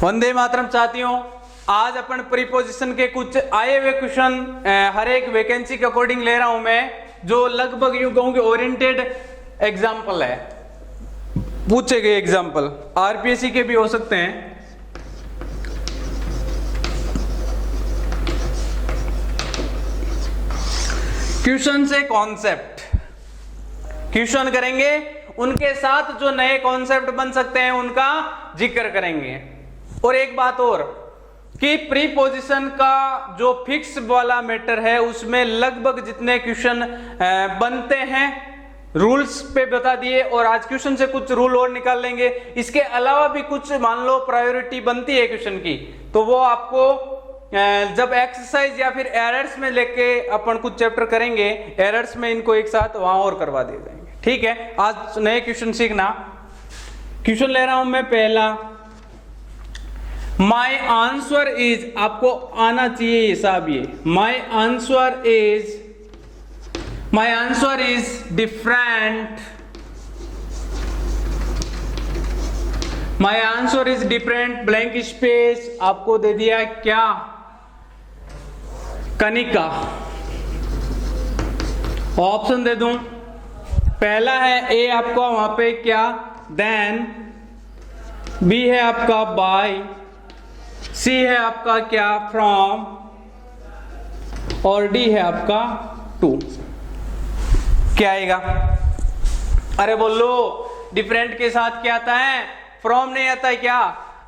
वंदे मातरम साथियों, आज अपन प्रीपोजिशन के कुछ आए हुए क्वेश्चन हर एक वैकेंसी के अकॉर्डिंग ले रहा हूं मैं, जो लगभग यूं कहूं कि ओरिएंटेड एग्जाम्पल है, पूछे गए एग्जाम्पल आरपीएससी के भी हो सकते हैं। क्वेश्चन से कॉन्सेप्ट क्वेश्चन करेंगे, उनके साथ जो नए कॉन्सेप्ट बन सकते हैं उनका जिक्र करेंगे। और एक बात और कि प्रीपोजिशन का जो फिक्स वाला मैटर है उसमें लगभग जितने क्वेश्चन बनते हैं रूल्स पे बता दिए, और आज क्वेश्चन से कुछ रूल और निकाल लेंगे। इसके अलावा भी कुछ मान लो प्रायोरिटी बनती है क्वेश्चन की, तो वो आपको जब एक्सरसाइज या फिर एरर्स में लेके अपन कुछ चैप्टर करेंगे, एरर्स में इनको एक साथ वहां और करवा दिए जाएंगे। ठीक है, आज नए क्वेश्चन सीखना। क्वेश्चन ले रहा हूं मैं पहला, माई आंसर इज, आपको आना चाहिए ये साहब, ये my answer is different, my answer is different, blank space आपको दे दिया क्या, कनिका। ऑप्शन दे दूं, पहला है ए आपका वहां पे क्या, देन, बी है आपका बाय, सी है आपका क्या, फ्रॉम, और डी है आपका टू। क्या आएगा? अरे बोलो, डिफरेंट के साथ क्या आता है, फ्रॉम नहीं आता है क्या?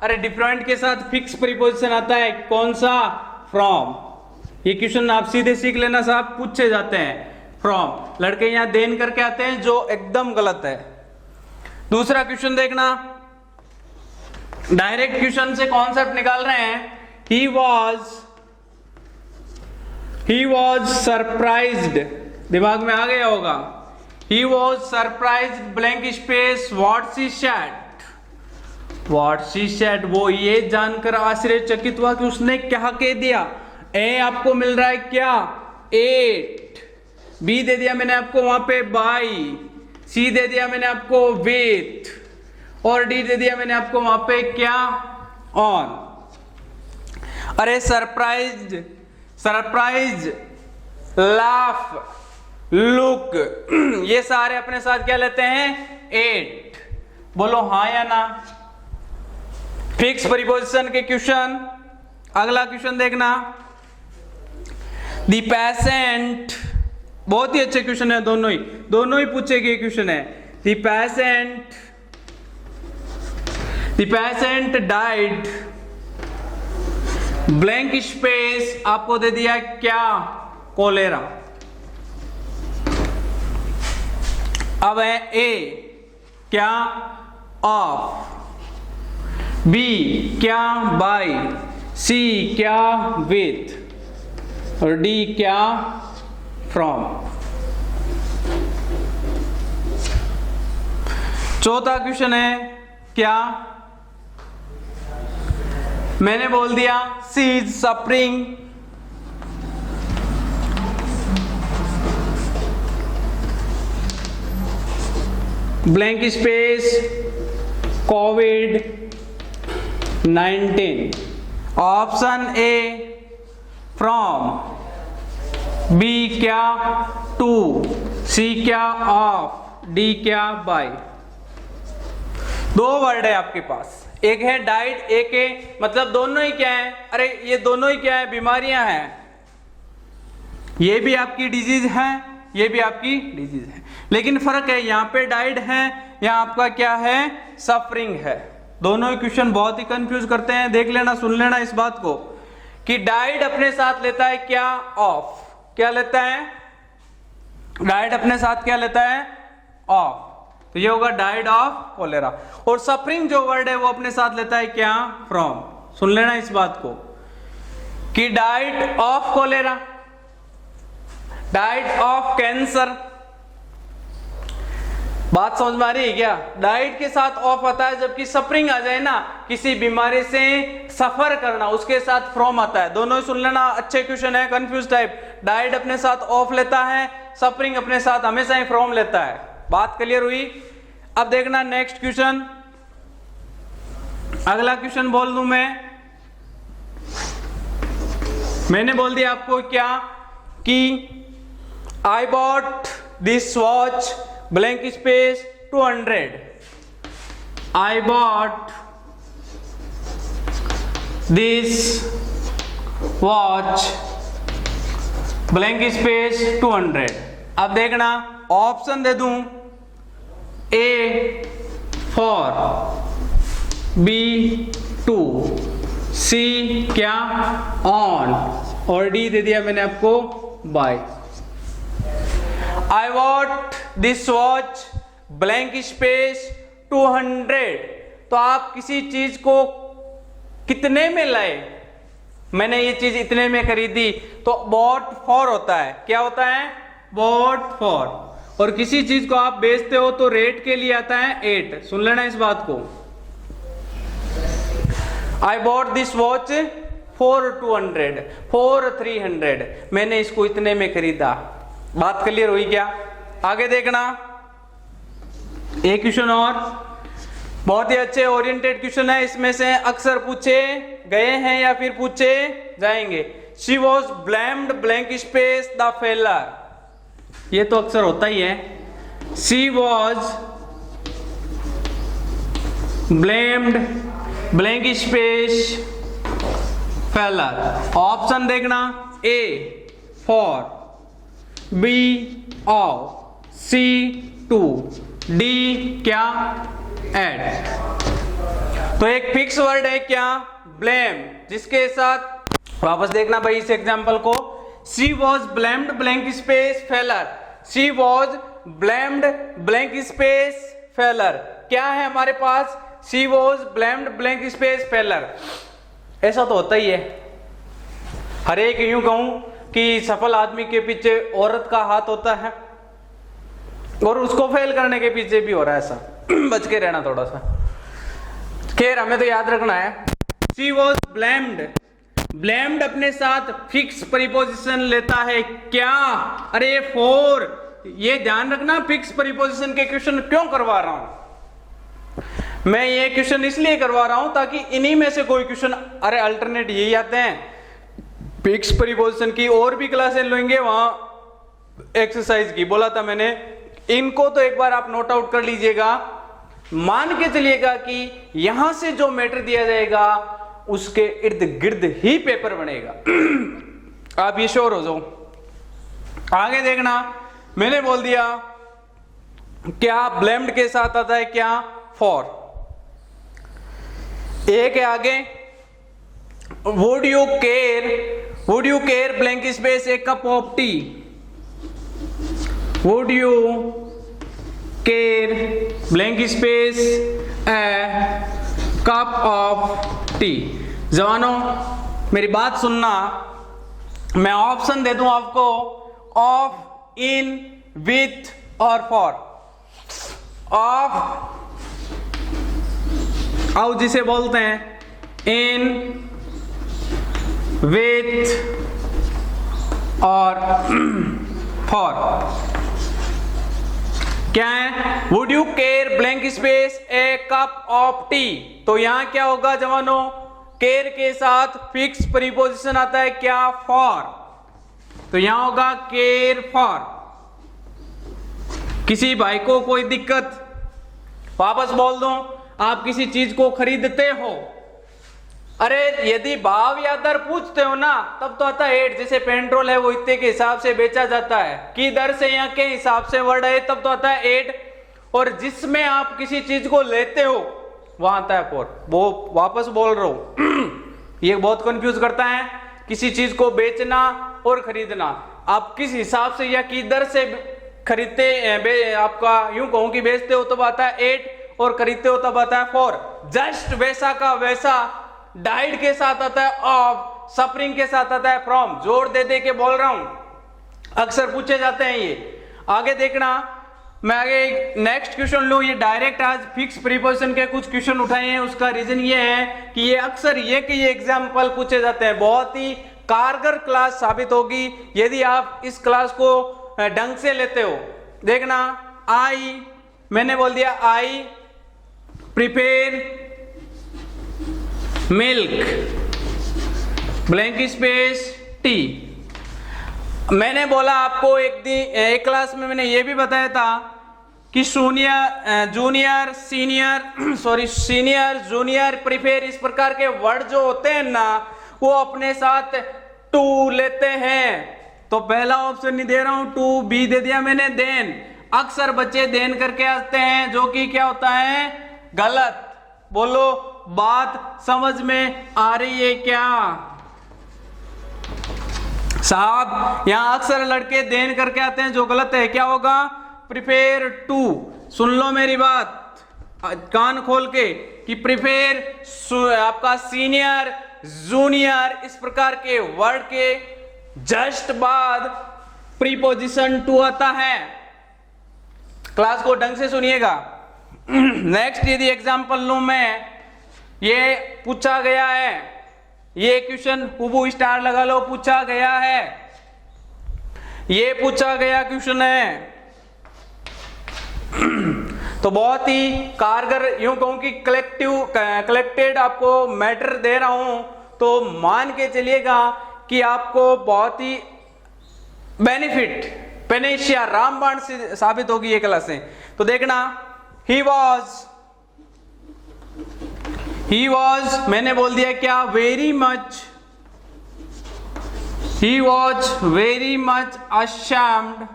अरे डिफरेंट के साथ फिक्स प्रीपोजिशन आता है, कौन सा, फ्रॉम। ये क्वेश्चन आप सीधे सीख लेना साहब, पूछे जाते हैं फ्रॉम, लड़के यहां देन करके आते हैं जो एकदम गलत है। दूसरा क्वेश्चन देखना, डायरेक्ट क्वेश्चन से कॉन्सेप्ट निकाल रहे हैं। ही वॉज सरप्राइज्ड, दिमाग में आ गया होगा, he was surprised, blank space, what she said, वो ये जानकर आश्चर्यचकित हुआ कि उसने क्या कह दिया। ए आपको मिल रहा है क्या, 8, बी दे दिया मैंने आपको वहां पे बाय, सी दे दिया मैंने आपको विथ, और डी दे दिया मैंने आपको वहां पे क्या, ऑन। अरे सरप्राइज, लाफ, लुक, ये सारे अपने साथ क्या लेते हैं, 8। बोलो हाँ या ना। फिक्स प्रीपोजिशन के क्वेश्चन। अगला क्वेश्चन देखना, दी पेशेंट, बहुत ही अच्छे क्वेश्चन है, दोनों ही पूछे गए क्वेश्चन है। दी पेशेंट डाइड, ब्लैंक स्पेस आपको दे दिया क्या, कोलेरा। अब है ए क्या, ऑफ, बी क्या, बाय, सी क्या, विथ, और डी क्या, फ्रॉम। चौथा क्वेश्चन है क्या, मैंने बोल दिया she is suffering, blank space, कोविड-19। ऑप्शन ए फ्रॉम, बी क्या, टू, सी क्या, ऑफ, डी क्या, बाय। दो वर्ड है आपके पास, एक है डाइड, एक है, मतलब दोनों ही क्या है, अरे ये दोनों ही क्या है, बीमारियां हैं। ये भी आपकी डिजीज है, ये भी आपकी डिजीज है, लेकिन फर्क है, यहां पे डाइड है, यहां आपका क्या है, सफरिंग है। दोनों ही क्वेश्चन बहुत ही कंफ्यूज करते हैं, देख लेना, सुन लेना इस बात को कि डाइड अपने साथ लेता है क्या, ऑफ, क्या लेता है, डाइड अपने साथ क्या लेता है, ऑफ, तो ये होगा डाइड ऑफ कोलेरा। और सफरिंग जो वर्ड है वो अपने साथ लेता है क्या, फ्रॉम। सुन लेना इस बात को कि died of cholera, died of cancer. बात समझ में आ रही है क्या? डाइड के साथ ऑफ आता है, जबकि सफरिंग आ जाए ना, किसी बीमारी से सफर करना, उसके साथ फ्रॉम आता है। दोनों ही सुन लेना, अच्छे क्वेश्चन है, कंफ्यूज टाइप। डाइड अपने साथ ऑफ लेता है, सफरिंग अपने साथ हमेशा ही फ्रॉम लेता है। बात क्लियर हुई? अब देखना नेक्स्ट क्वेश्चन, अगला क्वेश्चन बोल दूं मैंने बोल दिया आपको क्या कि I bought this watch blank space 200। I bought this watch blank space 200। अब देखना ऑप्शन दे दूं, ए 4, बी 2, सी क्या ऑन, और डी दे दिया मैंने आपको by. I what this watch blank space 200। तो आप किसी चीज को कितने में लाए, मैंने ये चीज इतने में खरीदी, तो बॉट फॉर होता है। क्या होता है? Bought for. और किसी चीज को आप बेचते हो तो रेट के लिए आता है 8। सुन लेना इस बात को। I bought this watch for 200, for 300, मैंने इसको इतने में खरीदा। बात क्लियर हुई क्या? आगे देखना एक क्वेश्चन और, बहुत ही अच्छे ओरिएंटेड क्वेश्चन है। इसमें से अक्सर पूछे गए हैं या फिर पूछे जाएंगे। She was blamed blank space the failure, ये तो अक्सर होता ही है। She was blamed blank space failure. Option देखना, ए 4, बी ऑफ, सी 2, डी क्या एट। तो एक फिक्स वर्ड है क्या? ब्लेम, जिसके साथ वापस देखना भाई इस एग्जांपल को। She was blamed blank space failure. She was blamed blank space failure. क्या है हमारे पास? She was blamed blank space failure. ऐसा तो होता ही है। हर एक यूं कहूं कि सफल आदमी के पीछे औरत का हाथ होता है और उसको फेल करने के पीछे भी हो रहा है ऐसा। बच के रहना थोड़ा सा। खैर हमें तो याद रखना है। शी वॉज ब्लेम्ड, ब्लेम्ड अपने साथ फिक्स प्रीपोजिशन लेता है क्या? अरे फॉर। ये ध्यान रखना, फिक्स प्रीपोजिशन के क्वेश्चन क्यों करवा रहा हूं मैं? ये क्वेश्चन इसलिए करवा रहा हूं ताकि इन्हीं में से कोई क्वेश्चन, अरे अल्टरनेट यही आते हैं फिक्स प्रीपोजिशन की। और भी क्लासें लेंगे वहां एक्सरसाइज की, बोला था मैंने। इनको तो एक बार आप नोट आउट कर लीजिएगा। मान के चलिएगा कि यहां से जो मैटर दिया जाएगा उसके इर्द गिर्द ही पेपर बनेगा। आप ये श्योर हो जाओ। आगे देखना, मैंने बोल दिया क्या ब्लेम्ड के साथ आता है क्या? फॉर। एक है आगे, would you care blank space A cup of T. Would you care blank space A cup of T. जवानों मेरी बात सुनना, मैं ऑप्शन दे दूं आपको, ऑफ, इन, विथ और फॉर। ऑफ आउ जिसे बोलते हैं, इन, विथ और फॉर। क्या है? Would you care blank space A cup of T. तो यहां क्या होगा जवानों? केयर के साथ फिक्स प्रीपोजिशन आता है क्या? फॉर। तो यहां होगा केयर फॉर। किसी भाई को कोई दिक्कत, वापस बोल दूं, आप किसी चीज को खरीदते हो, अरे यदि भाव या दर पूछते हो ना तब तो आता है 8। जैसे पेट्रोल है वो इतने के हिसाब से बेचा जाता है, की दर से या के हिसाब से वर्ड है तब तो आता है 8। और जिसमें आप किसी चीज को लेते हो वहां आता है 4। वो वापस बोल रहा हूं ये बहुत कंफ्यूज करता है, किसी चीज को बेचना और खरीदना। आप किस हिसाब से या की दर से खरीदते, आपका यूं कहूं कि बेचते हो तब आता है 8 और खरीदते हो तब आता है 4। जस्ट वैसा का वैसा डाइड के साथ आता है ऑफ, सफरिंग के साथ आता है फ्रॉम। जोर दे दे के बोल रहा हूं, अक्सर पूछे जाते हैं ये। आगे देखना, मैं आगे नेक्स्ट क्वेश्चन लूं। ये डायरेक्ट आज फिक्स प्रीपोजिशन के कुछ क्वेश्चन उठाए हैं। उसका रीजन ये है कि ये अक्सर ये एग्जाम्पल पूछे जाते हैं। बहुत ही कारगर क्लास साबित होगी यदि आप इस क्लास को ढंग से लेते हो। देखना, आई, मैंने बोल दिया I prepare milk, blank space T. मैंने बोला आपको एक क्लास में मैंने ये भी बताया था कि जूनियर सीनियर जूनियर प्रीफेयर इस प्रकार के वर्ड जो होते हैं ना वो अपने साथ टू लेते हैं। तो पहला ऑप्शन नहीं दे रहा हूं, टू, बी दे दिया मैंने, देन। अक्सर बच्चे देन करके आते हैं जो कि क्या होता है, गलत। बोलो बात समझ में आ रही है क्या साहब? यहां अक्सर लड़के देन करके आते हैं जो गलत है, क्या होगा, प्रिफेयर टू। सुन लो मेरी बात कान खोल के कि प्रिफेयर आपका सीनियर जूनियर इस प्रकार के वर्ड के जस्ट बाद प्रीपोजिशन टू आता है। क्लास को ढंग से सुनिएगा। नेक्स्ट यदि एग्जांपल लूं मैं, ये पूछा गया है, ये क्वेश्चन हुबहू स्टार लगा लो, पूछा गया है, ये पूछा गया क्वेश्चन है। तो बहुत ही कारगर, यूं कहूं कि कलेक्टेड आपको मैटर दे रहा हूं, तो मान के चलिएगा कि आपको बहुत ही बेनिफिट, पेनेशिया, रामबाण से साबित होगी ये क्लासें। तो देखना, ही वॉज मैंने बोल दिया क्या, very much, he was very much ashamed,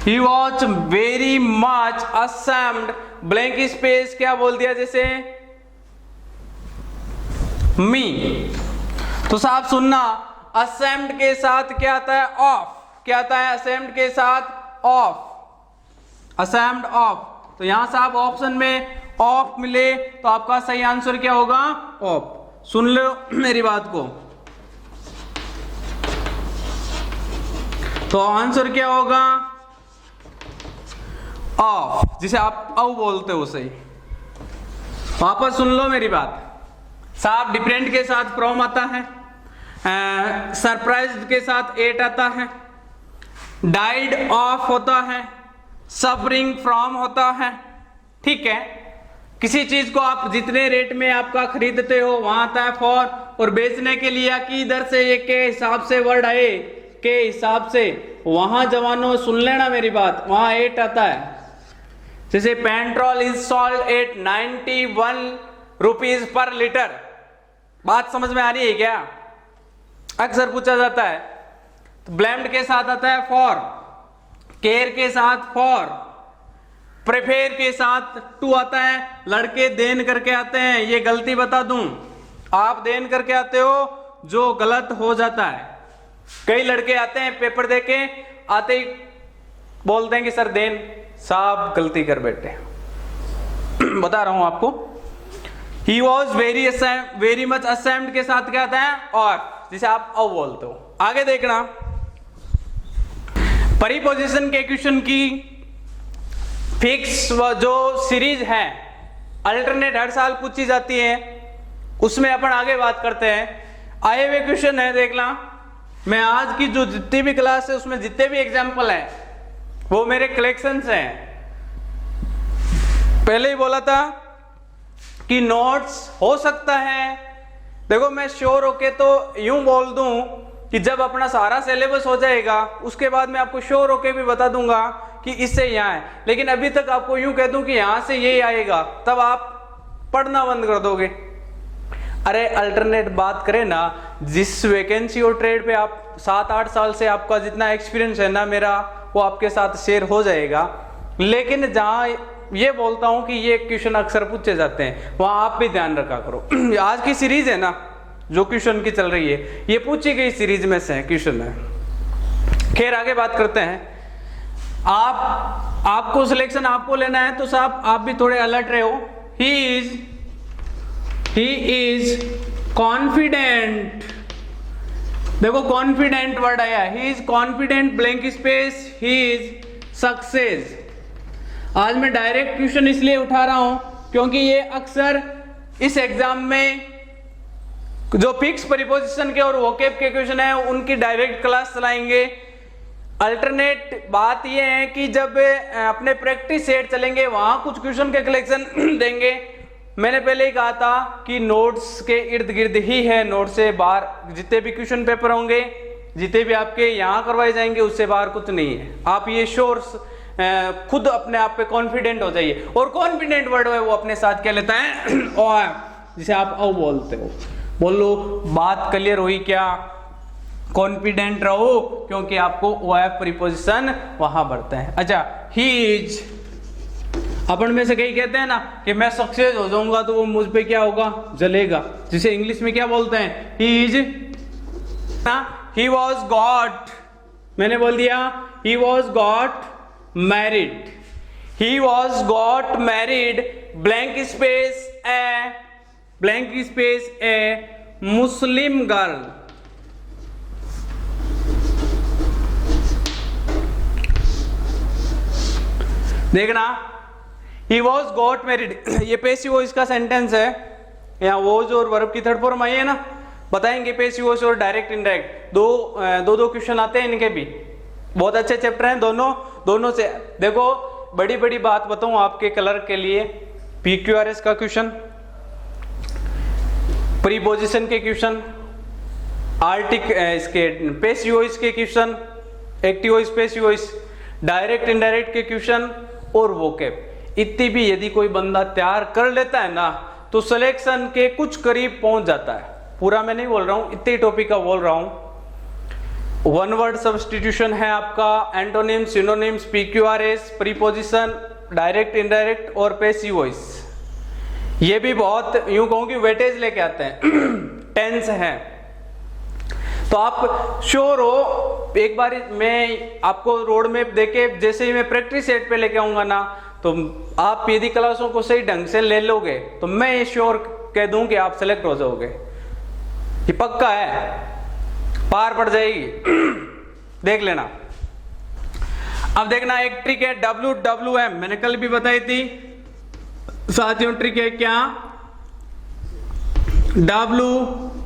he was very much ashamed, blank space क्या बोल दिया, जैसे मी। तो साहब सुनना, ashamed के साथ क्या आता है, ऑफ। क्या आता है ashamed के साथ, ऑफ, ashamed ऑफ। तो यहां साहब ऑप्शन में ऑफ मिले तो आपका सही आंसर क्या होगा, ऑफ। सुन लो मेरी बात को, तो आंसर क्या होगा, ऑफ, जिसे आप औ बोलते हो सही। वापस सुन लो मेरी बात साहब, डिफरेंट के साथ फ्रॉम आता है, सरप्राइज्ड के साथ एट आता है, डाइड ऑफ होता है, सफरिंग फ्रॉम होता है। ठीक है, किसी चीज को आप जितने रेट में आपका खरीदते हो वहां आता है फॉर, और बेचने के लिए कि इधर से ये के हिसाब से वर्ड आए, के हिसाब से, वहां जवानों सुन लेना मेरी बात, वहां एट आता है। जैसे petrol is sold at 91 rupees per litre. बात समझ में आ रही है क्या? अक्सर पूछा जाता है। तो ब्लेम्ड के साथ आता है फॉर, केयर के साथ फॉर, प्रेफेयर के साथ टू आता है। लड़के देन करके आते हैं, ये गलती बता दूं, आप देन करके आते हो जो गलत हो जाता है। कई लड़के आते हैं पेपर देके आते ही बोलते हैं कि सर देन, साहब गलती कर बैठे। बता रहा हूं आपको, he was very much ashamed के साथ क्या आता है, और, जिसे आप अब बोलते हो। आगे देखना, प्रीपोजिशन के क्वेश्चन की फिक्स जो सीरीज है, अल्टरनेट हर साल पूछी जाती है, उसमें अपन आगे बात करते हैं। आए हुए क्वेश्चन है, देखना। मैं आज की जो जितनी भी क्लास है उसमें जितने भी एग्जाम्पल हैं वो मेरे कलेक्शंस हैं। पहले ही बोला था कि नोट्स हो सकता है, देखो मैं श्योर होके तो यूं बोल दूं कि जब अपना सारा सिलेबस हो जाएगा उसके बाद मैं आपको श्योर होके भी बता दूंगा कि इससे यहाँ है, लेकिन अभी तक आपको यूं कह दूं कि यहां से यही आएगा, तब आप पढ़ना बंद कर दोगे। अरे अल्टरनेट बात करें ना, जिस वैकेंसी और ट्रेड पे आप 7-8 साल से आपका जितना एक्सपीरियंस है ना मेरा, वो आपके साथ शेयर हो जाएगा। लेकिन जहां ये बोलता हूं कि ये क्वेश्चन अक्सर पूछे जाते हैं, वहां आप भी ध्यान रखा करो। आज की सीरीज है ना जो क्वेश्चन की चल रही है, ये पूछी गई सीरीज में से क्वेश्चन है। खैर आगे बात करते हैं। आपको सिलेक्शन आपको लेना है, तो साहब आप भी थोड़े अलर्ट रहे हो। ही इज कॉन्फिडेंट, देखो कॉन्फिडेंट वर्ड आया, he is confident blank space, he is success. आज मैं डायरेक्ट क्वेश्चन इसलिए उठा रहा हूं क्योंकि ये अक्सर इस एग्जाम में जो फिक्स प्रीपोजिशन के और वोकेब के क्वेश्चन है उनकी डायरेक्ट क्लास चलाएंगे। अल्टरनेट बात यह है कि जब अपने प्रैक्टिस सेट चलेंगे वहां कुछ क्वेश्चन के कलेक्शन देंगे, मैंने पहले ही कहा था कि नोट्स के इर्द गिर्द ही है, नोट से बाहर जितने भी क्वेश्चन पेपर होंगे, जितने भी आपके यहाँ करवाए जाएंगे, उससे बाहर कुछ नहीं है। आप ये श्योर खुद अपने आप पे कॉन्फिडेंट हो जाइए। और कॉन्फिडेंट वर्ड है वो अपने साथ क्या लेता है, ओ, जिसे आप ओ बोलते हो। बोलो बात क्लियर हुई क्या? कॉन्फिडेंट रहो क्योंकि आपको ओ एफ प्रीपोजिशन वहां बढ़ता है। अच्छा, ही इज, अपन में से कई कहते हैं ना कि मैं सक्सेस हो जाऊंगा तो वो मुझ पे क्या होगा, जलेगा, जिसे इंग्लिश में क्या बोलते हैं, ही इज ना, ही वॉज गॉट, मैंने बोल दिया he was got married, he was got married blank space A Muslim girl. देखना, ही वॉज गॉट मैरिड, ये पैसिव वॉइस का सेंटेंस है। यहाँ वॉज और वर्ब की थर्ड फॉर्म आई है ना, बताएंगे पैसिव वॉइस और डायरेक्ट इनडायरेक्ट, दो क्वेश्चन आते हैं इनके भी। बहुत अच्छे चैप्टर हैं दोनों से। देखो बड़ी बड़ी बात बताऊं आपके क्लर्क के लिए, PQRS का क्वेश्चन, प्रीपोजिशन के क्वेश्चन, इसके पैसिव वॉइस के question, active voice, passive voice, direct indirect के क्वेश्चन और वोकैब, इतनी भी यदि कोई बंदा तैयार कर लेता है ना तो सिलेक्शन के कुछ करीब पहुंच जाता है। पूरा मैं नहीं बोल रहा हूं, इतने टॉपिक का बोल रहा हूं। वन वर्ड सब्स्टिट्यूशन है आपका, antonym, synonyms, PQRS, preposition, direct indirect और पैसिव वॉइस। ये भी बहुत यूं कहूं कि वेटेज लेके आते हैं टेंस है। तो आप श्योर हो, एक बार मैं आपको रोड मैप देके जैसे ही मैं प्रैक्टिस सेट पे लेके आऊंगा ना, तो आप यदि क्लासों को सही ढंग से ले लोगे तो मैं ये श्योर कह दूं कि आप सेलेक्ट हो जाओगे, ये पक्का है, पार पड़ जाएगी। देख लेना। अब देखना एक ट्रिक है WWM, मैंने कल भी बताई थी साथियों। ट्रिक है क्या,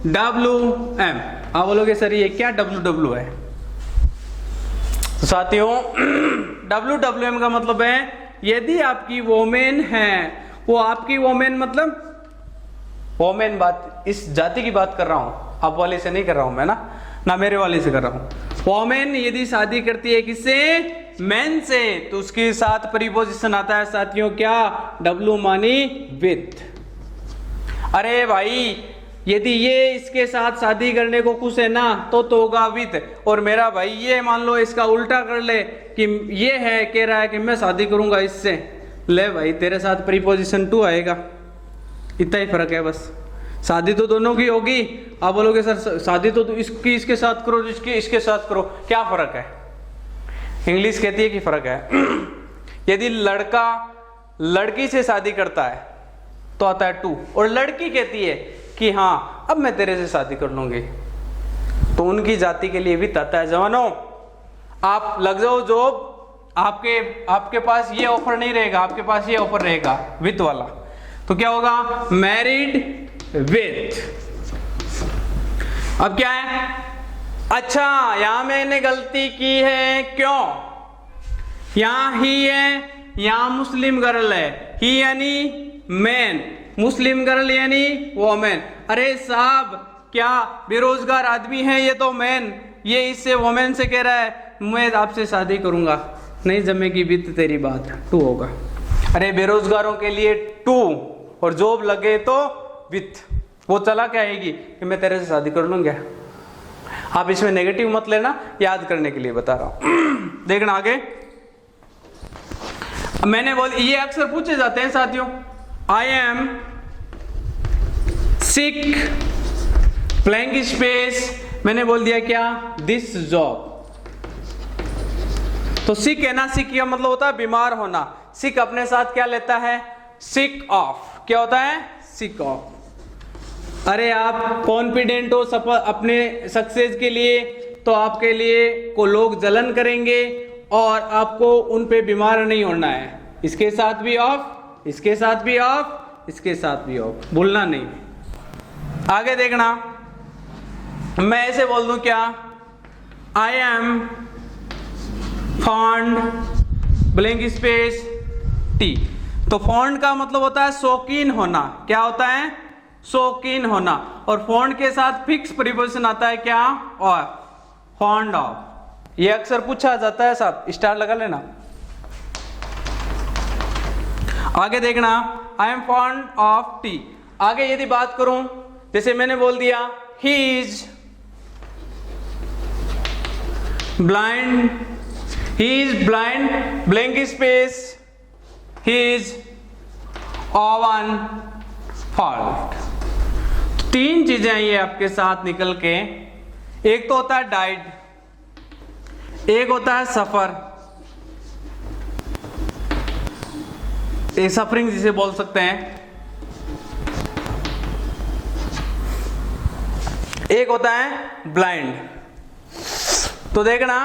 WWM। आप बोलोगे सर ये क्या WW है? तो साथियों WWM का मतलब है यदि आपकी वोमेन है, वो आपकी वोमेन मतलब वोमेन, बात इस जाति की बात कर रहा हूं, आप वाले से नहीं कर रहा हूं मैं ना मेरे वाले से कर रहा हूं। वोमेन यदि शादी करती है किससे, मैन से, तो उसके साथ प्रीपोजिशन आता है साथियों क्या, W मानी विथ। अरे भाई यदि ये इसके साथ शादी करने को खुश है ना तो होगा विथ। और मेरा भाई ये मान लो इसका उल्टा कर ले कि ये है, कह रहा है कि मैं शादी करूंगा इससे, ले भाई तेरे साथ प्रीपोजिशन टू आएगा। इतना ही फर्क है बस, शादी तो दोनों की होगी। आप बोलोगे सर शादी तो इसकी इसके साथ करो, इसकी इसके साथ करो, क्या फर्क है? इंग्लिश कहती है कि फर्क है। यदि लड़का लड़की से शादी करता है तो आता है टू, और लड़की कहती है कि हाँ अब मैं तेरे से शादी कर लूंगी, तो उनकी जाति के लिए भी आता है। जवानों आप लग जाओ जॉब, आपके पास ये ऑफर नहीं रहेगा, आपके पास ये ऑफर रहेगा विथ वाला, तो क्या होगा, मैरिड विथ। अब क्या है, अच्छा यहां मैंने गलती की है, क्यों? यहां ही है, यहां मुस्लिम गर्ल है, ही यानी मैन, मुस्लिम गर्ल यानी वोमेन। अरे साहब क्या बेरोजगार आदमी है ये तो मैन, ये इससे वोमेन से कह रहा है मैं आपसे शादी करूंगा, नहीं जमेगी विथ तेरी बात, टू होगा। अरे बेरोजगारों के लिए टू, और जॉब लगे तो विथ। वो चला क्या आएगी कि मैं तेरे से शादी कर लूंगा। आप इसमें नेगेटिव मत लेना, याद करने के लिए बता रहा हूं। देखना आगे, मैंने बोल ये अक्सर पूछे जाते हैं साथियों, I am sick blank space, मैंने बोल दिया क्या, दिस जॉब। तो सिक है ना, सिक का मतलब होता है बीमार होना। सिक अपने साथ क्या लेता है, सिक ऑफ। क्या होता है, सिक ऑफ। अरे आप कॉन्फिडेंट हो अपने सक्सेस के लिए, तो आपके लिए को लोग जलन करेंगे और आपको उन पे बीमार नहीं होना है। इसके साथ भी ऑफ, इसके साथ भी ऑफ, इसके साथ भी ऑफ, भूलना नहीं। आगे देखना, मैं ऐसे बोल दूं क्या, I am fond blank space T. तो फॉन्ड का मतलब होता है शौकीन होना। क्या होता है? शौकीन होना। और फॉन्ड के साथ फिक्स प्रीपोजिशन आता है क्या? और फॉन्ड ऑफ। ये अक्सर पूछा जाता है साहब, स्टार लगा लेना। आगे देखना, I am fond of T. आगे यदि बात करूं, जैसे मैंने बोल दिया ही is blind, he is blind, blank space, he is oven fault. तीन चीजें आई है आपके साथ निकल के। एक तो होता है डाइड, एक होता है सफर, एक सफरिंग जिसे बोल सकते हैं, एक होता है ब्लाइंड। तो देखना,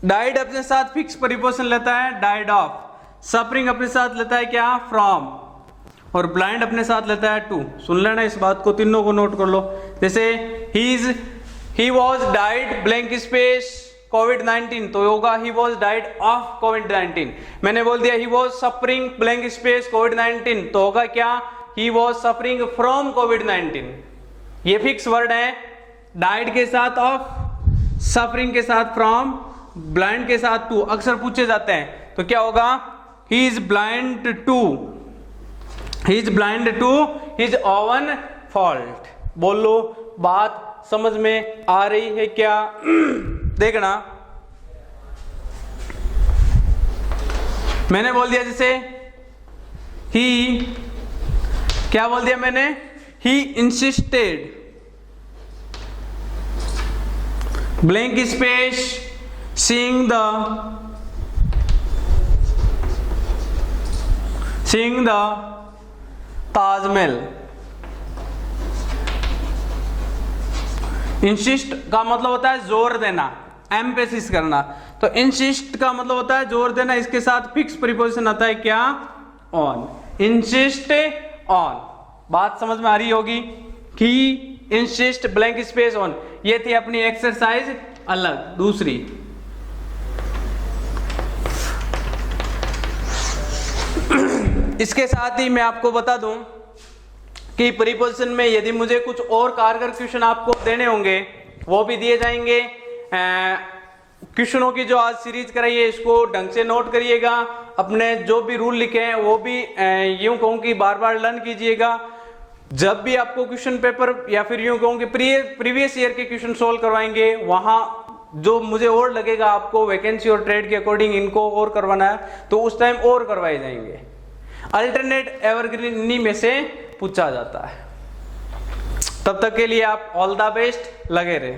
डाइड अपने साथ फिक्स प्रीपोजिशन लेता है डाइड ऑफ, सफरिंग अपने साथ लेता है क्या? फ्रॉम, और ब्लाइंड अपने साथ लेता है टू। सुन लेना इस बात को, तीनों को नोट कर लो। जैसे he was died blank space कोविड-19, तो होगा ही वॉज डाइड ऑफ कोविड-19। मैंने बोल दिया he was suffering blank space कोविड-19, तो होगा क्या? ही वॉज सफरिंग फ्रॉम कोविड-19। ये फिक्स वर्ड है, डाइड के साथ ऑफ, सफरिंग के साथ फ्रॉम, ब्लाइंड के साथ टू, अक्सर पूछे जाते हैं। तो क्या होगा? He is blind to, he is blind to his own fault. बोल लो, बात समझ में आ रही है क्या? देखना, मैंने बोल दिया जैसे ही, क्या बोल दिया मैंने? He insisted, blank space, seeing the Taj Mahal. Insist का मतलब होता है जोर देना, एम्फेसिस करना। तो इंसिस्ट का मतलब होता है जोर देना, इसके साथ फिक्स प्रीपोजिशन आता है क्या? ऑन। Insist on. बात समझ में आ रही होगी कि इंसिस्ट ब्लैंक स्पेस ऑन। ये थी अपनी एक्सरसाइज अलग दूसरी। इसके साथ ही मैं आपको बता दूं कि प्रीपोजिशन में यदि मुझे कुछ और कारगर क्वेश्चन आपको देने होंगे वो भी दिए जाएंगे। क्वेश्चनों की जो आज सीरीज कराई है इसको ढंग से नोट करिएगा, अपने जो भी रूल लिखे हैं वो भी यूं कहूं कि बार बार लर्न कीजिएगा। जब भी आपको क्वेश्चन पेपर या फिर यूं कहूं कि प्रीवियस ईयर के क्वेश्चन सोल्व करवाएंगे, वहां जो मुझे और लगेगा आपको वैकेंसी और ट्रेड के अकॉर्डिंग इनको और करवाना है तो उस टाइम और करवाए जाएंगे। अल्टरनेट एवरग्रीन में से पूछा जाता है। तब तक के लिए आप ऑल द बेस्ट, लगे रहे।